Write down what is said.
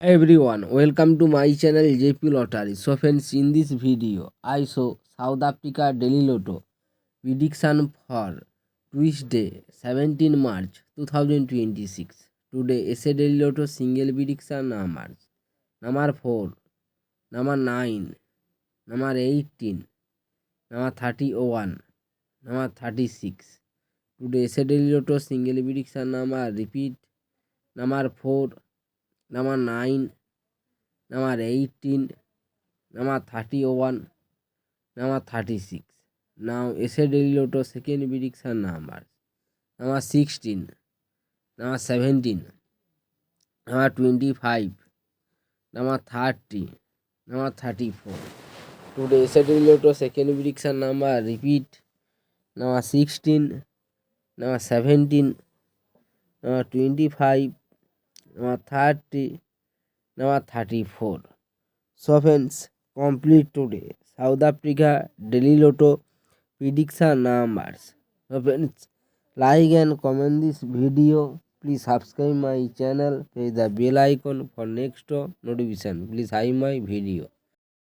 Everyone, welcome to my channel JP Lottery. So friends, in this video, I show South Africa Daily Lotto prediction for Tuesday, 17 March 2026. Today, SA Daily Lotto single prediction numbers: number 4, number 9, number 18, number 31, number 36. Today, SA Daily Lotto single prediction number repeat: number 4, number 9, number 18, number 31, number 36. Now SA Daily Lotto second prediction numbers: number 16, number 17, number 25, number 30, number 34. Today SA Daily Lotto second prediction number repeat: number 16, number 17, number 25, number 30, number 34. So friends, complete today South Africa Daily Lotto prediction numbers. So friends, like and comment this video. Please subscribe my channel. Press the bell icon for next notification. Please like my video.